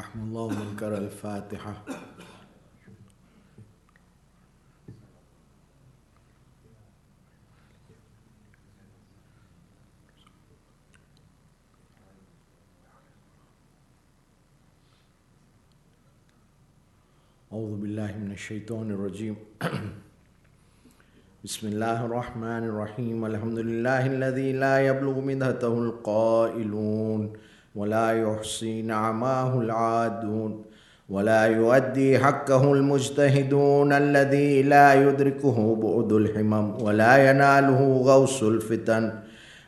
رحم الله من قرأ الفاتحة. أعوذ بالله من الشيطان الرجيم. بسم الله الرحمن الرحيم. الحمد لله الذي لا يبلغ مدحته القائلون ولا يحصي نعماه العادون ولا يؤدي حقه المجتهدون الذي لا يدركه بعد الحمم ولا يناله غوص الفتن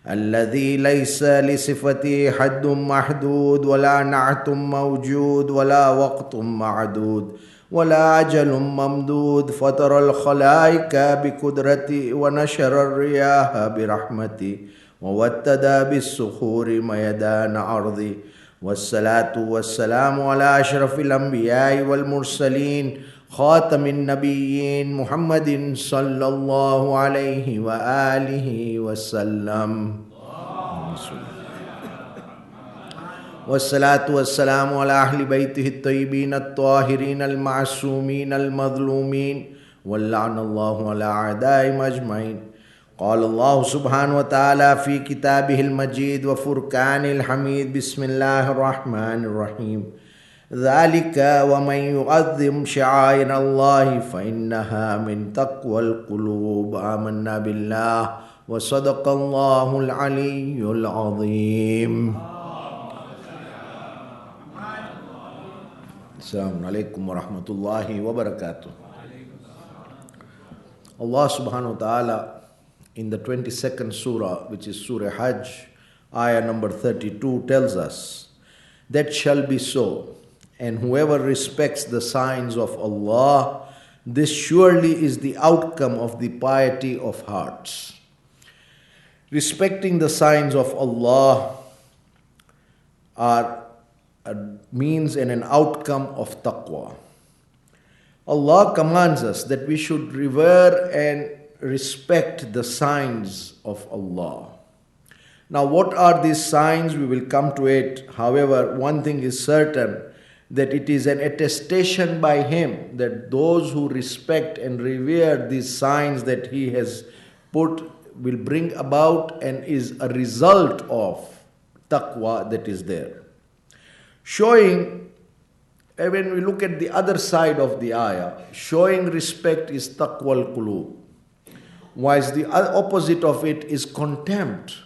الذي ليس لصفته حد محدود ولا نعت موجود ولا وقت معدود ولا أجل ممدود فطر الخلائق بقدرتي ونشر الرياح برحمتي ووتد بالصخور ميدان أرضي والصلاة والسلام على أشرف الأنبياء والمرسلين خاتم النبيين محمد صلى الله عليه وآله وسلم والصلاة والسلام على أهل بيته الطيبين الطاهرين المعصومين المظلومين واللعن الله على أعدائهم أجمعين. قال الله سبحانه وتعالى في كتابه المجيد وفرقان الحميد. بسم الله الرحمن الرحيم. ذلك ومن يعظم شعائر الله فإنها من تقوى القلوب. آمنا بالله وصدق الله العلي العظيم. Assalamu alaikum wa rahmatullahi wa barakatuh. Allah subhanahu wa ta'ala in the 22nd surah, which is Surah Hajj, ayah number 32, tells us, that shall be so, and whoever respects the signs of Allah, this surely is the outcome of the piety of hearts. Respecting the signs of Allah are a means and an outcome of taqwa. Allah commands us that we should revere and respect the signs of Allah. Now, what are these signs? We will come to it. However, one thing is certain, that it is an attestation by Him that those who respect and revere these signs that He has put will bring about and is a result of taqwa that is there. Showing, when we look at the other side of the ayah, showing respect is taqwa al-qulub, whilst the opposite of it is contempt.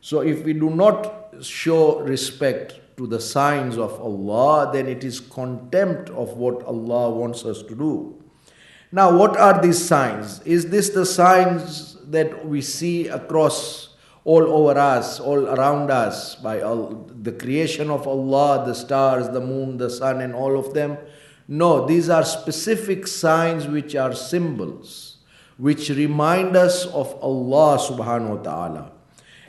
So if we do not show respect to the signs of Allah, then it is contempt of what Allah wants us to do. Now, what are these signs? Is this the signs that we see across all over us, all around us, by the creation of Allah, the stars, the moon, the sun, and all of them? No, these are specific signs which are symbols, which remind us of Allah subhanahu wa ta'ala.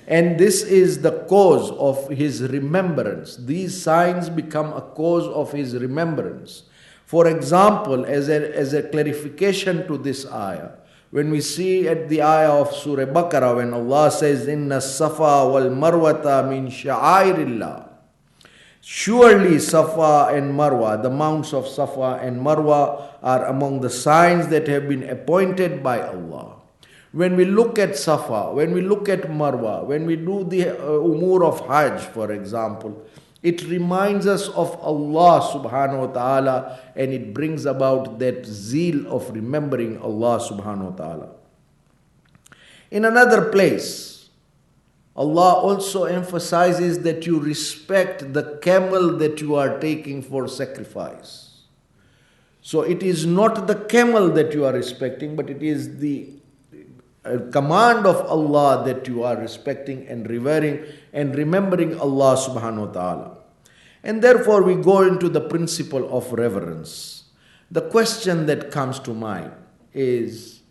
And this is the cause of His remembrance. These signs become a cause of His remembrance. For example, as a clarification to this ayah, when we see at the ayah of Surah Baqarah, when Allah says, Inna Safa wal Marwata min sha'airillah. Surely Safa and Marwa, the mounts of Safa and Marwa, are among the signs that have been appointed by Allah. When we look at Safa, when we look at Marwa, when we do the umur of Hajj, for example, it reminds us of Allah subhanahu wa ta'ala, and it brings about that zeal of remembering Allah subhanahu wa ta'ala. In another place, Allah also emphasizes that you respect the camel that you are taking for sacrifice. So it is not the camel that you are respecting, but it is the command of Allah that you are respecting and revering and remembering Allah subhanahu wa ta'ala. And therefore we go into the principle of reverence. The question that comes to mind is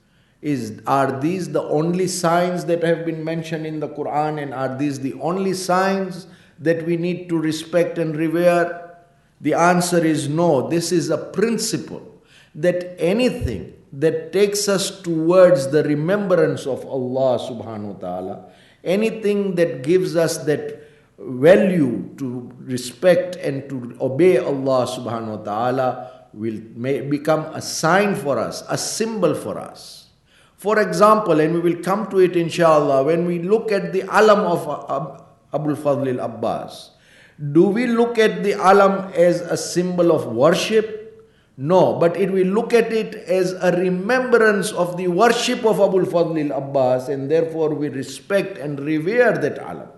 are these the only signs that have been mentioned in the Quran, and are these the only signs that we need to respect and revere? The answer is no. This is a principle that anything that takes us towards the remembrance of Allah subhanahu wa ta'ala, anything that gives us that value, to respect and to obey Allah subhanahu wa ta'ala will become a sign for us, a symbol for us. For example, and we will come to it inshallah, when we look at the alam of Abul Fadl al-Abbas, do we look at the alam as a symbol of worship? No, but it will look at it as a remembrance of the worship of Abul Fadl al-Abbas, and therefore we respect and revere that alam.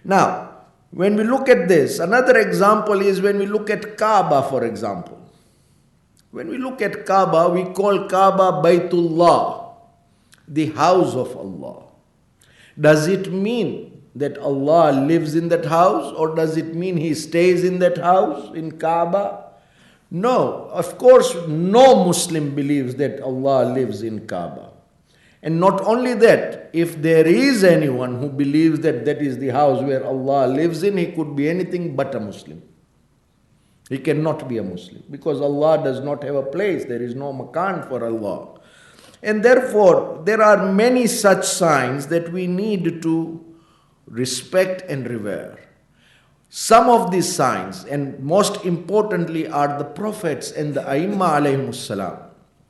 Now, when we look at this, another example is when we look at Kaaba, for example. When we look at Kaaba, we call Kaaba Baytullah, the house of Allah. Does it mean that Allah lives in that house, or does it mean He stays in that house, in Kaaba? No, of course, no Muslim believes that Allah lives in Kaaba. And not only that, if there is anyone who believes that that is the house where Allah lives in, he could be anything but a Muslim. He cannot be a Muslim because Allah does not have a place. There is no makan for Allah. And therefore, there are many such signs that we need to respect and revere. Some of these signs, and most importantly, are the prophets and the Aimma alayhimus salam.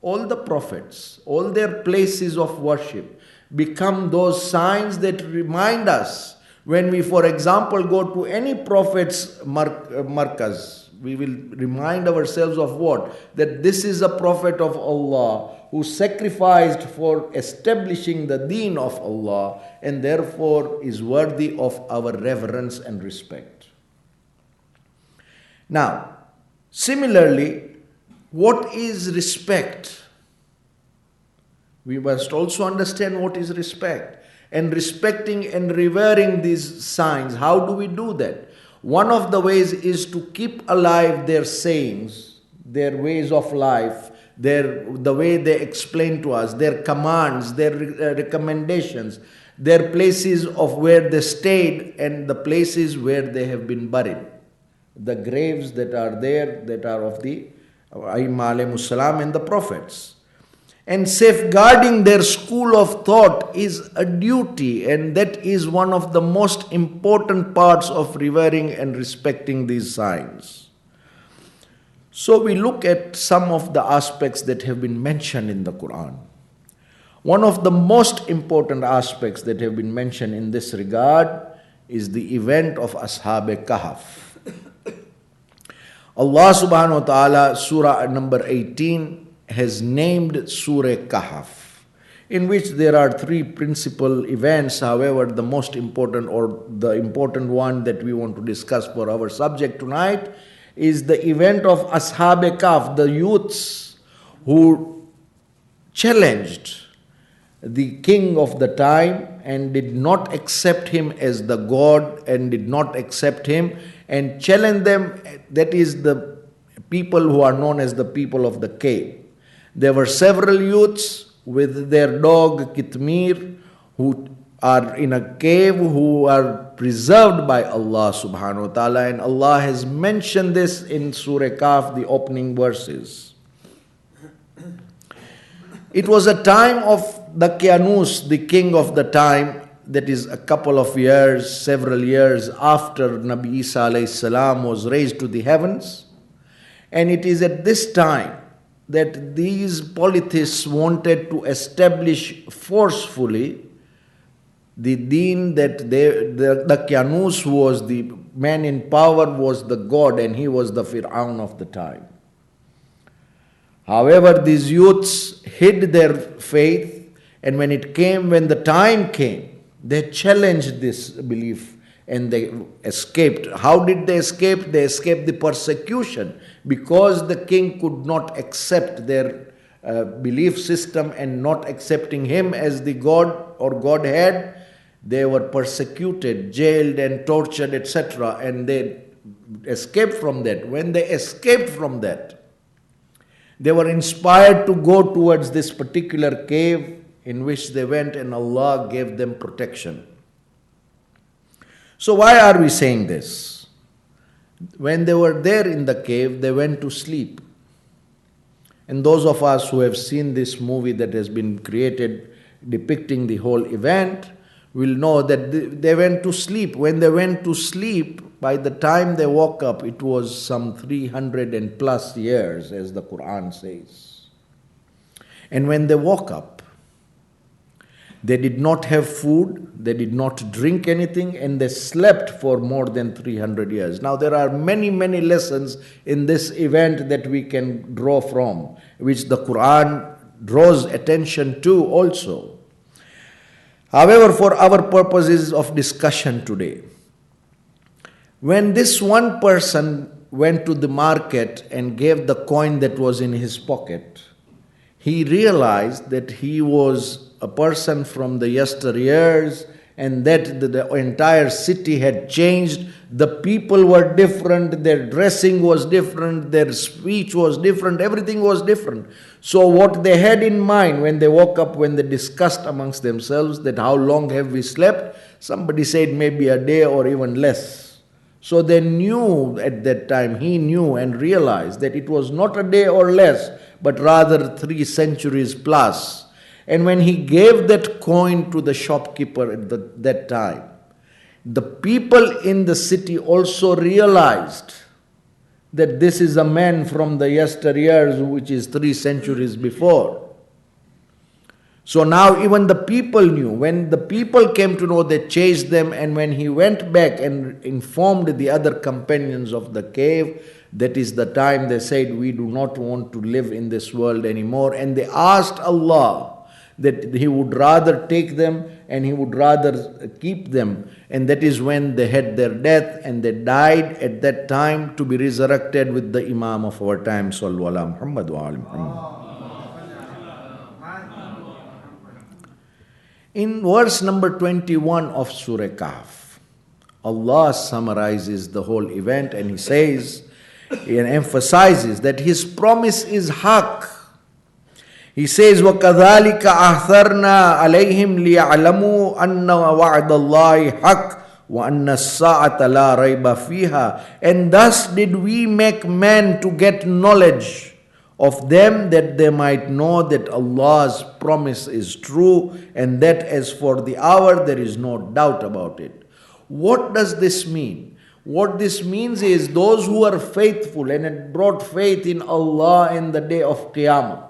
All the prophets, all their places of worship become those signs that remind us when we, for example, go to any prophet's markaz. We will remind ourselves of what? That this is a prophet of Allah who sacrificed for establishing the deen of Allah and therefore is worthy of our reverence and respect. Now, similarly, what is respect? We must also understand what is respect. And respecting and revering these signs, how do we do that? One of the ways is to keep alive their sayings, their ways of life, the way they explain to us, their commands, their recommendations, their places of where they stayed and the places where they have been buried. The graves that are there, that are of the Aimma alayhimus salam and the prophets. And safeguarding their school of thought is a duty, and that is one of the most important parts of revering and respecting these signs. So we look at some of the aspects that have been mentioned in the Quran. One of the most important aspects that have been mentioned in this regard is the event of Ashab-e-Kahf. Allah subhanahu wa ta'ala, surah number 18, has named Surah Kahf, in which there are three principal events. However, the most important, or the important one that we want to discuss for our subject tonight, is the event of Ashab-e-Kahf, the youths who challenged the king of the time and did not accept him as the God and did not accept him and challenged them. That is the people who are known as the people of the cave. There were several youths with their dog Kitmir who are in a cave, who are preserved by Allah subhanahu wa ta'ala, and Allah has mentioned this in Surah Kahf, the opening verses. It was a time of the Qiyanus, the king of the time, that is a couple of years, several years after Nabi Isa alayhi salam was raised to the heavens. And it is at this time that these polytheists wanted to establish forcefully the deen that the Qiyanus, who was the man in power, was the God, and he was the Fir'aun of the time. However, these youths hid their faith, and when the time came, they challenged this belief and they escaped. How did they escape? They escaped the persecution because the king could not accept their belief system, and not accepting him as the God or Godhead, they were persecuted, jailed and tortured, etc. And they escaped from that. When they escaped from that, they were inspired to go towards this particular cave, in which they went, and Allah gave them protection. So why are we saying this? When they were there in the cave, they went to sleep. And those of us who have seen this movie that has been created depicting the whole event, will know that they went to sleep. When they went to sleep, by the time they woke up, it was some 300 and plus years, as the Quran says. And when they woke up, they did not have food, they did not drink anything, and they slept for more than 300 years. Now, there are many, many lessons in this event that we can draw from, which the Quran draws attention to also. However, for our purposes of discussion today, when this one person went to the market and gave the coin that was in his pocket, he realized that he was a person from the yesteryears and that the entire city had changed. The people were different, their dressing was different, their speech was different, everything was different. So what they had in mind when they woke up, when they discussed amongst themselves that how long have we slept, somebody said maybe a day or even less. So they knew at that time, he knew and realized that it was not a day or less, but rather 3 centuries plus. And when he gave that coin to the shopkeeper at that time, the people in the city also realized that this is a man from the yesteryears, which is 3 centuries before. So now even the people knew. When the people came to know, they chased them, and when he went back and informed the other companions of the cave, that is the time they said, we do not want to live in this world anymore. And they asked Allah that he would rather take them and he would rather keep them. And that is when they had their death and they died at that time to be resurrected with the Imam of our time, Sallu ala Muhammad wa ala Muhammad. In verse number 21 of Surah Kahf, Allah summarizes the whole event and He says, and emphasizes that His promise is haq. He says, وَكَذَلِكَ أَحْثَرْنَا عَلَيْهِمْ لِيَعْلَمُوا أَنَّ وَعْدَ اللَّهِ حَقٌّ وَأَنَّ السَّاعَةَ لَا رَيْبَ فِيهَا. And thus did we make man to get knowledge of them, that they might know that Allah's promise is true, and that as for the hour there is no doubt about it. What does this mean? What this means is those who are faithful and had brought faith in Allah in the day of Qiyamah,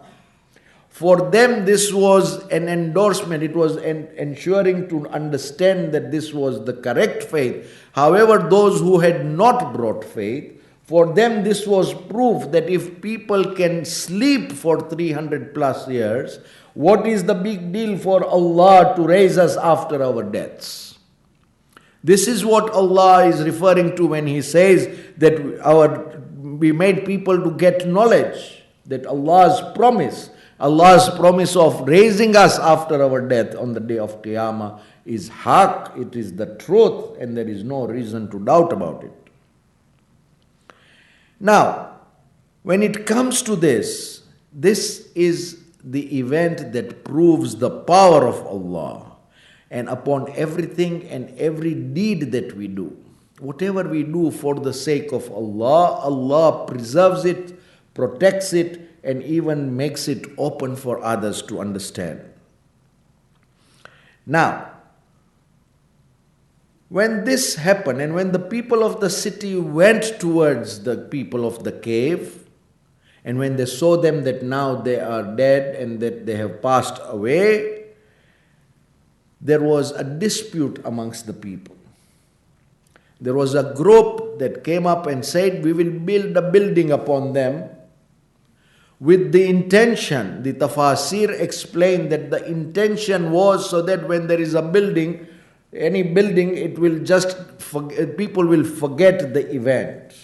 for them this was an endorsement, it was ensuring to understand that this was the correct faith. However, those who had not brought faith, for them this was proof that if people can sleep for 300 plus years, what is the big deal for Allah to raise us after our deaths? This is what Allah is referring to when He says that we made people to get knowledge, that Allah's promise of raising us after our death on the day of Qiyamah is haq, it is the truth, and there is no reason to doubt about it. Now, when it comes to this is the event that proves the power of Allah, and upon everything and every deed that we do, whatever we do for the sake of Allah, Allah preserves it, protects it, and even makes it open for others to understand. Now, when this happened, and when the people of the city went towards the people of the cave, and when they saw them that now they are dead and that they have passed away, there was a dispute amongst the people. There was a group that came up and said, we will build a building upon them, with the intention, the tafasir explained that the intention was so that when there is a building, any building, it will just, people will forget the event.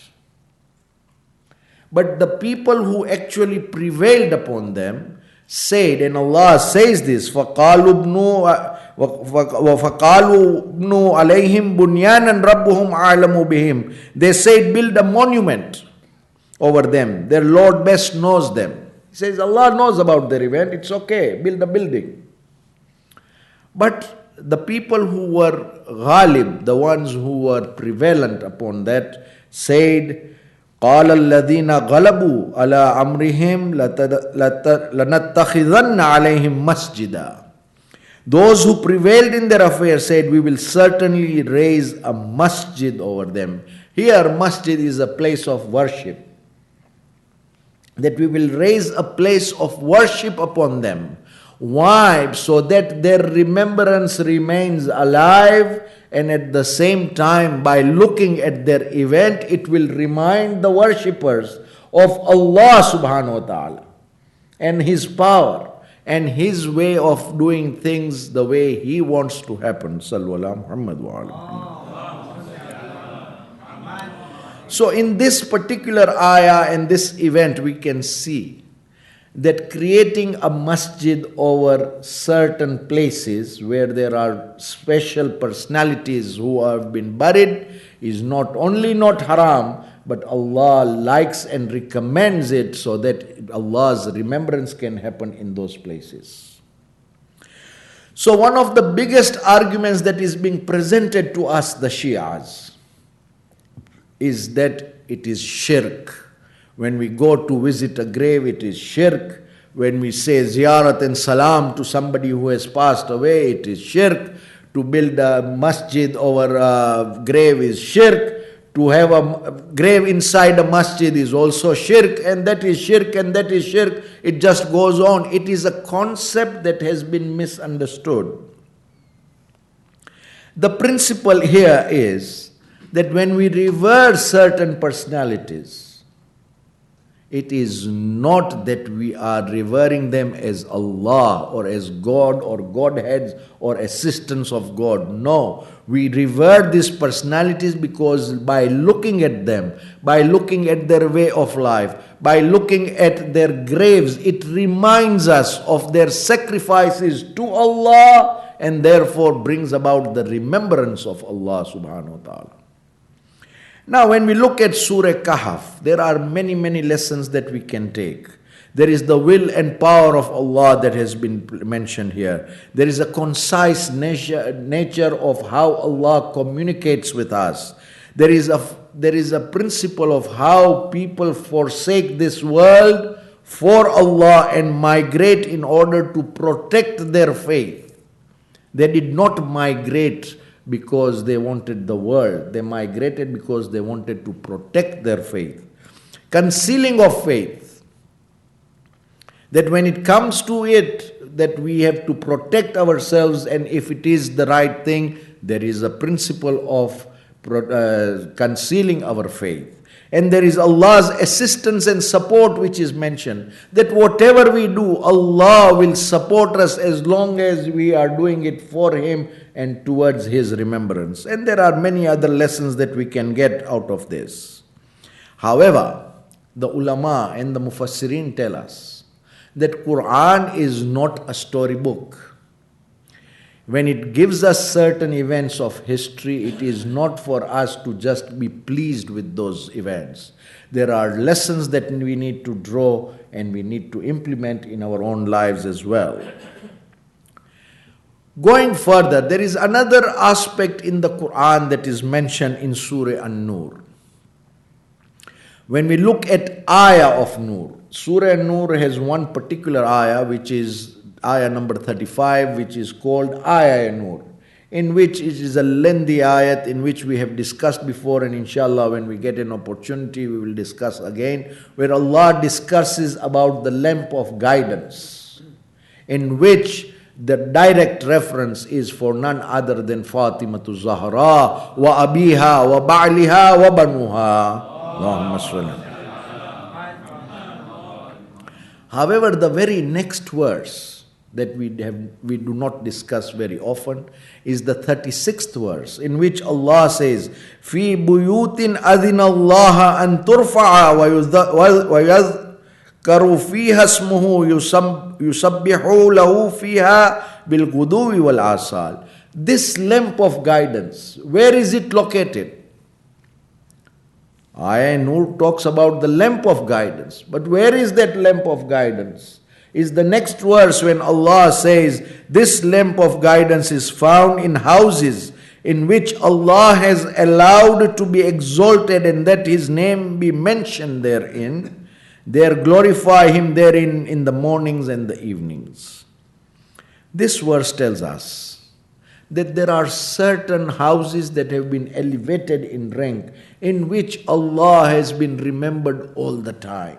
But the people who actually prevailed upon them said, and Allah says this, فَقَالُوا ابْنُوا عَلَيْهِمْ بُنْيَانًا رَبُّهُمْ أَعْلَمُ بِهِمْ. They said, build a monument over them. Their Lord best knows them. He says, Allah knows about their event, it's okay, build a building. But the people who were ghalib, the ones who were prevalent upon that, said, قَالَ الَّذِينَ غَلَبُوا عَلَىٰ أَمْرِهِمْ لَنَتَّخِذَنَّ عَلَيْهِمْ مَسْجِدًا. Those who prevailed in their affairs said, we will certainly raise a masjid over them. Here, masjid is a place of worship. That we will raise a place of worship upon them. Why? So that their remembrance remains alive, and at the same time, by looking at their event, it will remind the worshippers of Allah subhanahu wa ta'ala and His power and His way of doing things the way He wants to happen. Sallu ala Muhammad wa ala. So in this particular ayah and this event, we can see that creating a masjid over certain places where there are special personalities who have been buried is not only not haram, but Allah likes and recommends it so that Allah's remembrance can happen in those places. So one of the biggest arguments that is being presented to us, the Shias, is that it is shirk. When we go to visit a grave, it is shirk. When we say ziyarat and salam to somebody who has passed away, it is shirk. To build a masjid over a grave is shirk. To have a grave inside a masjid is also shirk, and that is shirk, and that is shirk. It just goes on. It is a concept that has been misunderstood. The principle here is that when we revere certain personalities, it is not that we are revering them as Allah or as God or Godheads or assistants of God. No, we revere these personalities because by looking at them, by looking at their way of life, by looking at their graves, it reminds us of their sacrifices to Allah and therefore brings about the remembrance of Allah subhanahu wa ta'ala. Now, when we look at Surah Kahf, there are many, many lessons that we can take. There is the will and power of Allah that has been mentioned here. There is a concise nature of how Allah communicates with us. There is a principle of how people forsake this world for Allah and migrate in order to protect their faith. They did not migrate because they wanted the world. They migrated because they wanted to protect their faith. Concealing of faith. That when it comes to it, that we have to protect ourselves, and if it is the right thing, there is a principle of concealing our faith. And there is Allah's assistance and support which is mentioned. That whatever we do, Allah will support us as long as we are doing it for Him and towards His remembrance. And there are many other lessons that we can get out of this. However, the ulama and the mufassirin tell us that Quran is not a storybook. When it gives us certain events of history, it is not for us to just be pleased with those events. There are lessons that we need to draw and we need to implement in our own lives as well. Going further, there is another aspect in the Quran that is mentioned in Surah An-Nur. When we look at ayah of Nur, Surah An-Nur has one particular ayah which is ayah number 35, which is called Ayah Nur, in which it is a lengthy ayat in which we have discussed before, and inshallah when we get an opportunity we will discuss again, where Allah discusses about the lamp of guidance, in which the direct reference is for none other than Fatima Zahra wa abiha wa ba'liha wa banuha. Allahumma salli. However, the very next verse that we do not discuss very often is the 36th verse, in which Allah says, "Fi buyutin adina Allah an turfa'a wa yadhkaru fiha ismuhu yusabbihu lahu fiha bil ghuduwi wal asal." This lamp of guidance, where is it located? Ayah Nur talks about the lamp of guidance, but where is that lamp of guidance? Is the next verse when Allah says, this lamp of guidance is found in houses in which Allah has allowed to be exalted and that His name be mentioned therein. There glorify Him therein in the mornings and the evenings. This verse tells us that there are certain houses that have been elevated in rank in which Allah has been remembered all the time.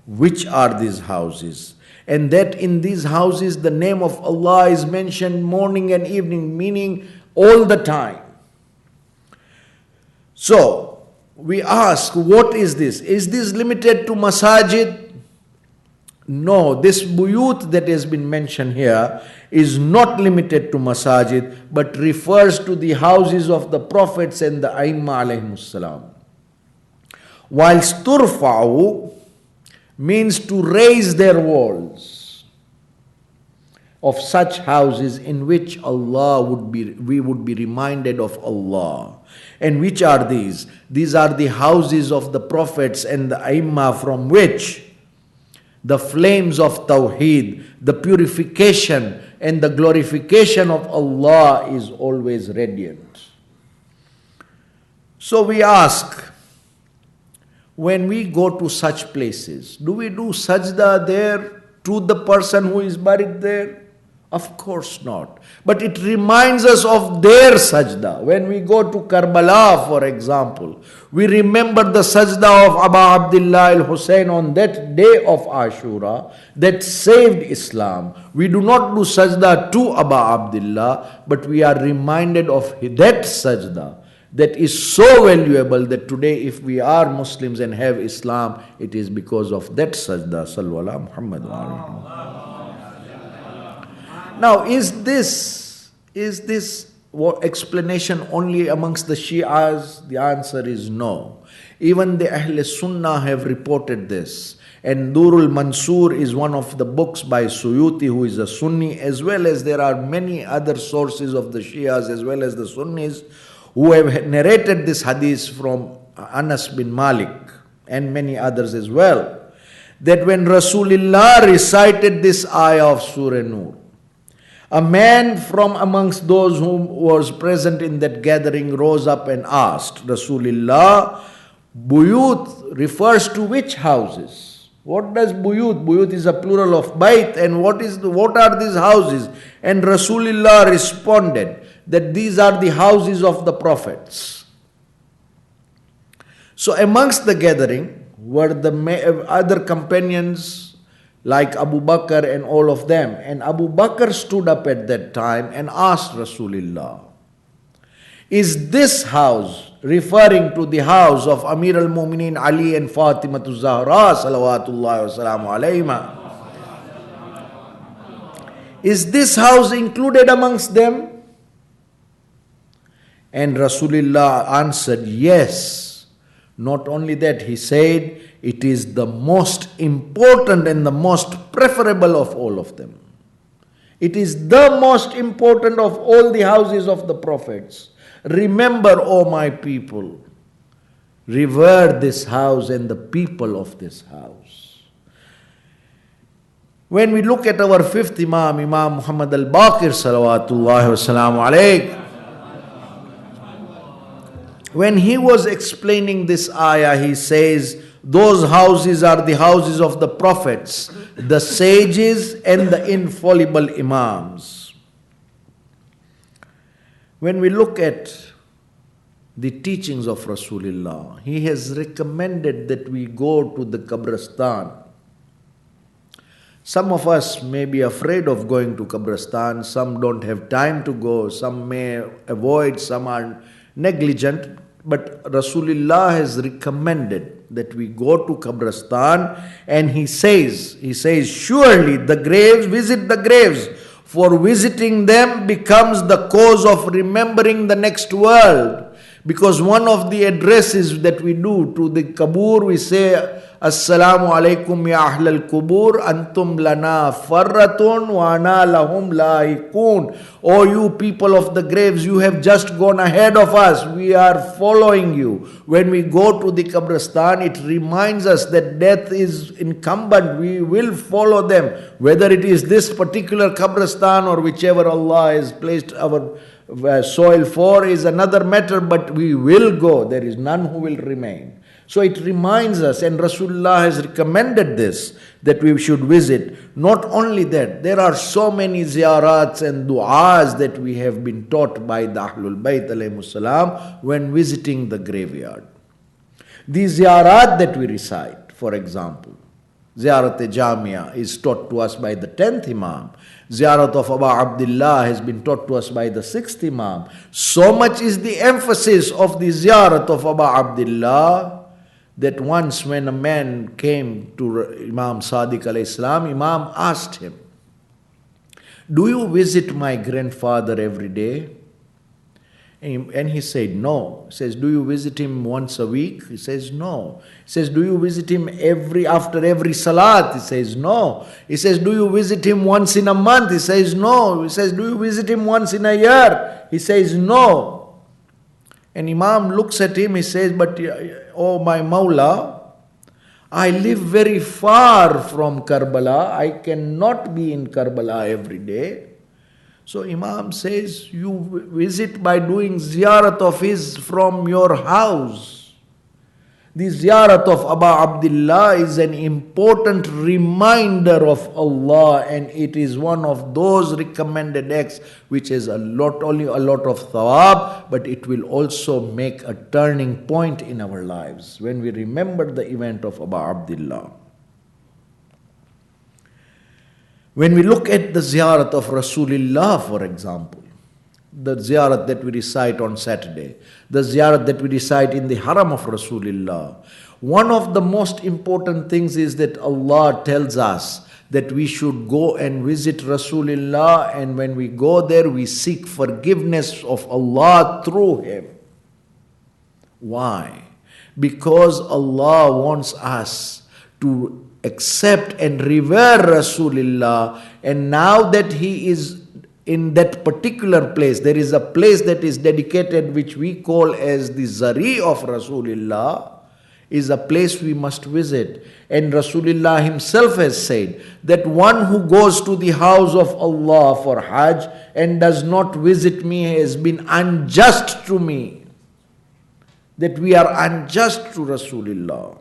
Which are these houses? And that in these houses the name of Allah is mentioned morning and evening, meaning all the time. So, we ask, what is this? Is this limited to masajid? No, this buyut that has been mentioned here is not limited to masajid, but refers to the houses of the prophets and the Aimma alayhimus salam. Whilst turfa'u means to raise their walls of such houses in which we would be reminded of Allah. And which are these? These are the houses of the prophets and the Aimma, from which the flames of Tawheed, the purification and the glorification of Allah is always radiant. So we ask, when we go to such places, do we do sajda there to the person who is buried there? Of course not. But it reminds us of their sajda. When we go to Karbala, for example, we remember the sajda of Abu Abdullah al-Hussein on that day of Ashura that saved Islam. We do not do sajda to Abu Abdullah, but we are reminded of that sajda that is so valuable that today if we are Muslims and have Islam, it is because of that sajda. Sallu ala Muhammad wa ala. Now, is this explanation only amongst the Shias? The answer is no. Even the Ahl Sunnah have reported this. And Durul Mansur is one of the books by Suyuti, who is a Sunni, as well as there are many other sources of the Shias as well as the Sunnis who have narrated this hadith from Anas bin Malik and many others as well, that when Rasulullah recited this ayah of Surah Nur, a man from amongst those who was present in that gathering rose up and asked Rasulullah, buyut refers to which houses? What does buyut? Buyut is a plural of bayt, and what are these houses? And Rasulullah responded that these are the houses of the prophets. So amongst the gathering were the other companions like Abu Bakr and all of them. And Abu Bakr stood up at that time and asked Rasulullah, is this house referring to the house of Amir al-Mu'minin Ali and Fatima Zahra salawatullahi wa salamu alayhima? Is this house included amongst them? And Rasulullah answered, yes. Not only that, he said, it is the most important and the most preferable of all of them. It is the most important of all the houses of the prophets. Remember, O my people, revere this house and the people of this house. When we look at our fifth Imam, Imam Muhammad al-Baqir salawatullahi wa salamu alayhi, when he was explaining this ayah, he says, those houses are the houses of the prophets, the sages and the infallible imams. When we look at the teachings of Rasulullah, he has recommended that we go to the Qabristan. Some of us may be afraid of going to Qabristan, some don't have time to go, some may avoid, some are negligent, but Rasulullah has recommended that we go to Qabristan, and he says, surely the graves, visit the graves, for visiting them becomes the cause of remembering the next world. Because one of the addresses that we do to the Qabur, we say, Assalamu alaikum ya Ahlal Qubur, antum lana farratun wa ana lahum laikun. O you people of the graves, you have just gone ahead of us. We are following you. When we go to the Qabristan, it reminds us that death is incumbent. We will follow them. Whether it is this particular Qabristan or whichever Allah has placed our soil for is another matter, but we will go. There is none who will remain. So it reminds us, and Rasulullah has recommended this, that we should visit. Not only that, there are so many ziyarats and du'as that we have been taught by the Ahlul-bayt alayhimus salam when visiting the graveyard. The ziyarat that we recite, for example, Ziyarat-e-Jamia is taught to us by the 10th Imam. Ziyarat of Aba Abdullah has been taught to us by the 6th Imam. So much is the emphasis of the Ziyarat of Aba Abdullah that once when a man came to Imam Sadiq alayhi salam, Imam asked him, "Do you visit my grandfather every day?" And he said, "No." He says, "Do you visit him once a week?" He says, "No." He says, "Do you visit him after every salat?" He says, "No." He says, "Do you visit him once in a month?" He says, "No." He says, "Do you visit him once in a year?" He says, "No." And Imam looks at him, he says, "But oh my Mawla, I live very far from Karbala. I cannot be in Karbala every day." So Imam says, "You visit by doing ziyarat of his from your house." The ziyarat of Aba Abdullah is an important reminder of Allah, and it is one of those recommended acts which is only a lot of thawab, but it will also make a turning point in our lives when we remember the event of Aba Abdullah. When we look at the ziyarat of Rasulullah, for example, the ziyarat that we recite on Saturday, the ziyarat that we recite in the haram of Rasulullah, one of the most important things is that Allah tells us that we should go and visit Rasulullah, and when we go there, we seek forgiveness of Allah through him. Why? Because Allah wants us to accept and revere Rasulullah, and now that he is in that particular place, there is a place that is dedicated which we call as the Zari of Rasulullah, is a place we must visit. And Rasulullah himself has said that one who goes to the house of Allah for Hajj and does not visit me has been unjust to me. That we are unjust to Rasulullah.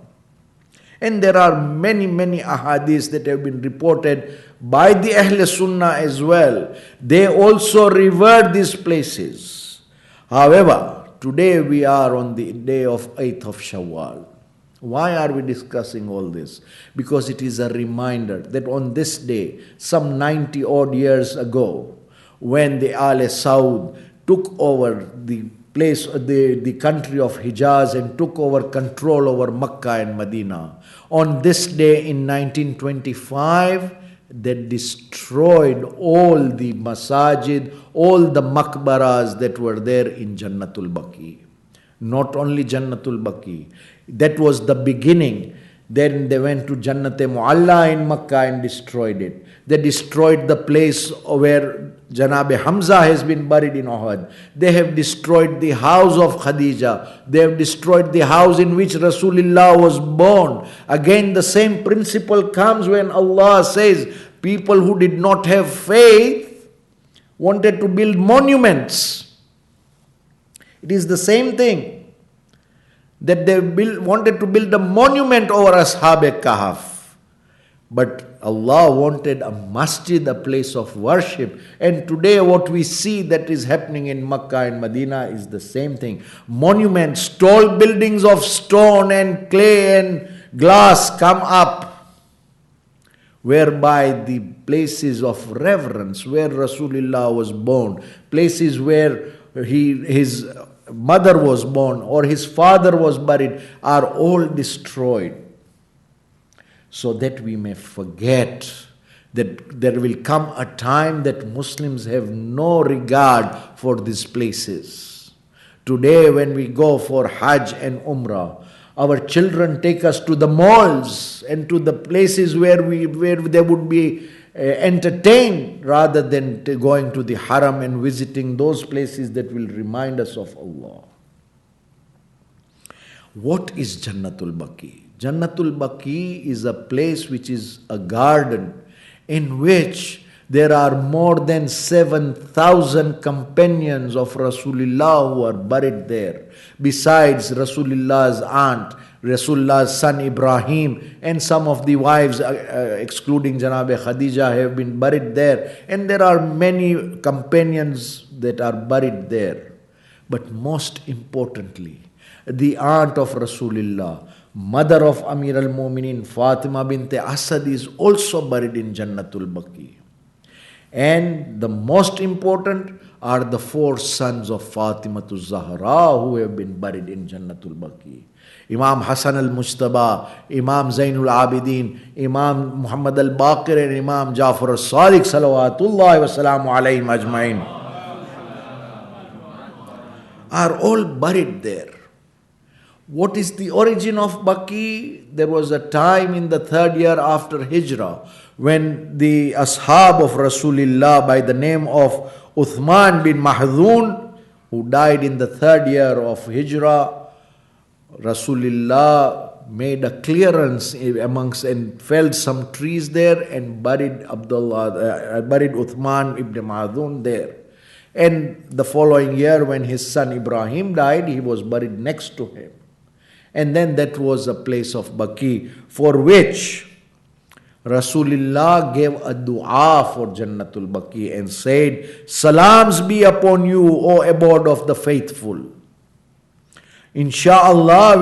And there are many, many ahadiths that have been reported by the Ahl Sunnah as well. They also revere these places. However, today we are on the day of 8th of Shawwal. Why are we discussing all this? Because it is a reminder that on this day, some 90 odd years ago, when the Al Saud took over the place, the country of Hijaz, and took over control over Makkah and Medina. On this day in 1925, they destroyed all the masajid, all the maqbaras that were there in Jannatul Baqi. Not only Jannatul Baqi, that was the beginning. Then they went to Jannat-e Mu'alla in Makkah and destroyed it. They destroyed the place where Janab Hamza has been buried in Uhud. They have destroyed the house of Khadija. They have destroyed the house in which Rasulullah was born. Again, the same principle comes when Allah says people who did not have faith wanted to build monuments. It is the same thing. That they wanted to build a monument over Ashab-e-Kahf. But Allah wanted a masjid, a place of worship. And today what we see that is happening in Makkah and Medina is the same thing. Monuments, tall buildings of stone and clay and glass come up, whereby the places of reverence, where Rasulullah was born, places where his mother was born or his father was buried, are all destroyed, so that we may forget that there will come a time that Muslims have no regard for these places. Today when we go for Hajj and Umrah, our children take us to the malls and to the places where they would be entertained, rather than going to the haram and visiting those places that will remind us of Allah. What is Jannatul Baqi? Jannatul Baqi is a place which is a garden in which there are more than 7,000 companions of Rasulullah who are buried there. Besides Rasulullah's aunt, Rasulullah's son Ibrahim, and some of the wives, excluding Janabe Khadija, have been buried there. And there are many companions that are buried there. But most importantly, the aunt of Rasulullah, mother of Amir al-Mu'minin, Fatima bint Asad, is also buried in Jannatul Baqi. And the most important are the 4 sons of Fatimatul Zahra who have been buried in Jannatul Baqi. Imam Hassan al-Mujtaba, Imam Zainul Abidin, Imam Muhammad al-Baqir, and Imam Jafar al-Sadiq salawatullahi wa salamu alayhim ajma'in are all buried there. What is the origin of Baqi? There was a time in the 3rd year after Hijrah when the ashab of Rasulullah by the name of Uthman bin Mahzun, who died in the 3rd year of Hijrah, Rasulullah made a clearance amongst and felled some trees there and buried Uthman ibn Mahzun there. And the following year when his son Ibrahim died, he was buried next to him. And then that was a place of Baqi, for which Rasulullah gave a dua for Jannatul Baqi and said, "Salams be upon you, O abode of the faithful. Insha'Allah,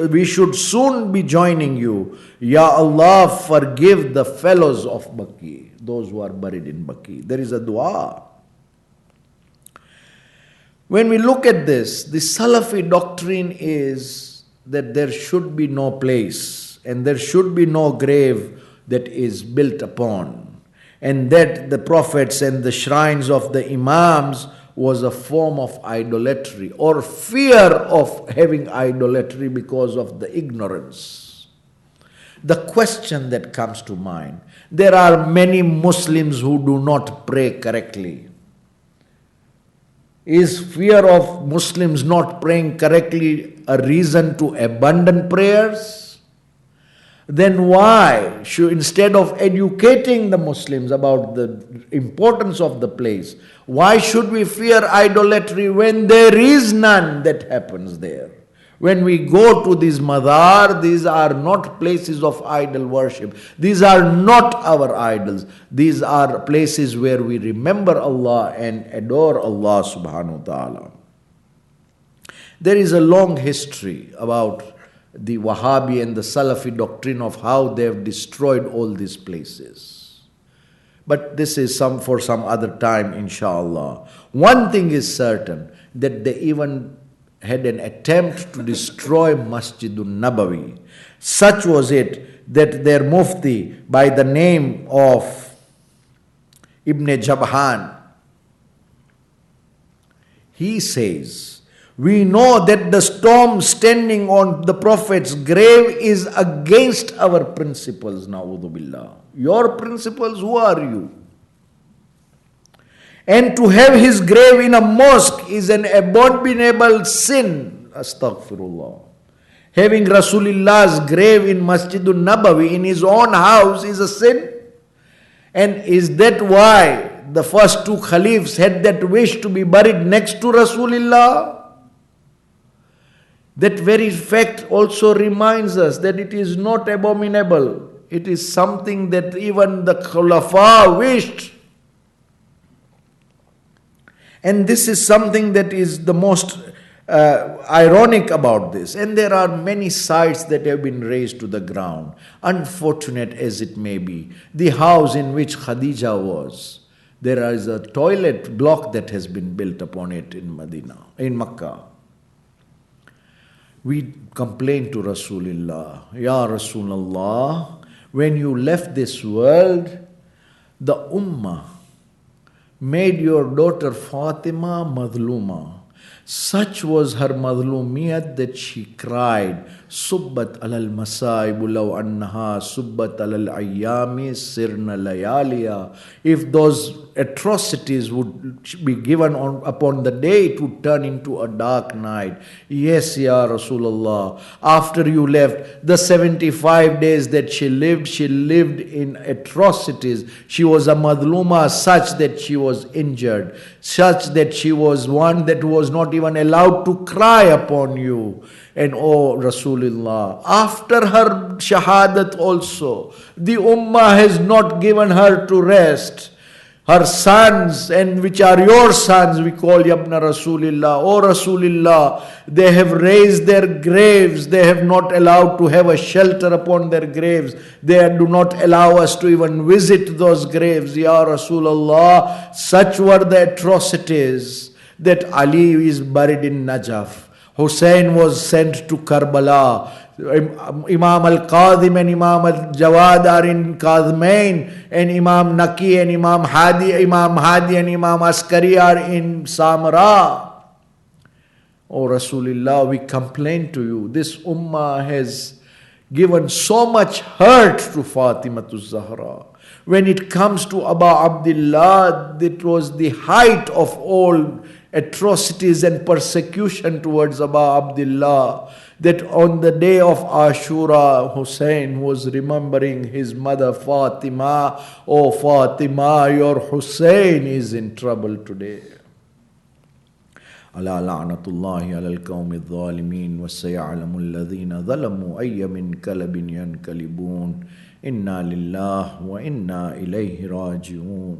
we should soon be joining you. Ya Allah, forgive the fellows of Baqi, those who are buried in Baqi." There is a dua. When we look at this, the Salafi doctrine is that there should be no place and there should be no grave that is built upon, and that the prophets and the shrines of the imams was a form of idolatry or fear of having idolatry because of the ignorance. The question that comes to mind, there are many Muslims who do not pray correctly. Is fear of Muslims not praying correctly a reason to abandon prayers? Then why should, instead of educating the Muslims about the importance of the place, why should we fear idolatry when there is none that happens there? When we go to these madar, these are not places of idol worship. These are not our idols. These are places where we remember Allah and adore Allah subhanahu wa ta'ala. There is a long history about the Wahhabi and the Salafi doctrine of how they have destroyed all these places. But this is for some other time, inshallah. One thing is certain, that they even had an attempt to destroy Masjidun Nabawi. Such was it that their mufti by the name of Ibn Jabhan, he says, "We know that the stone standing on the Prophet's grave is against our principles, na'udhu billah. Your principles, who are you? And to have his grave in a mosque is an abominable sin." Astaghfirullah. Having Rasulullah's grave in Masjidun Nabawi in his own house is a sin. And is that why the first 2 caliphs had that wish to be buried next to Rasulullah? That very fact also reminds us that it is not abominable. It is something that even the Khulafa wished. And this is something that is the most ironic about this. And there are many sites that have been razed to the ground. Unfortunate as it may be, the house in which Khadija was, there is a toilet block that has been built upon it in Makkah. We complained to Rasulullah, "Ya Rasulullah, when you left this world, the Ummah made your daughter Fatima Maluma. Such was her madlumiyat that she cried, Subbat alal masaibu law annaha subbat alal ayyami sirna layaliya." If those atrocities would be given upon the day, it would turn into a dark night. Yes, Ya Rasulullah. After you left, the 75 days that she lived in atrocities. She was a madluma such that she was injured, such that she was one that was not even allowed to cry upon you. And oh Rasulullah, after her shahadat also, the ummah has not given her to rest. Her sons, and which are your sons, we call Yabna Rasulillah, O Rasulillah, they have raised their graves. They have not allowed to have a shelter upon their graves. They do not allow us to even visit those graves. Ya Rasulullah, such were the atrocities that Ali is buried in Najaf. Hussein was sent to Karbala. Imam al-Qadim and Imam al-Jawad are in Kadmain, and Imam Naki and Imam Hadi and Imam Askari are in Samara. Oh Rasulullah, we complain to you. This ummah has given so much hurt to Fatima Zahra. When it comes to Abu Abdullah, that was the height of all atrocities and persecution towards Abu Abdullah. That on the day of Ashura, Hussein was remembering his mother Fatima. Oh Fatima, your Hussein is in trouble today. Ala la'natullahi ala al-qawmi al-zalimin wa saya'lamu alladhina zalamu ayya min kalabin yankalibun. Inna lillah wa inna ilayhi raji'un.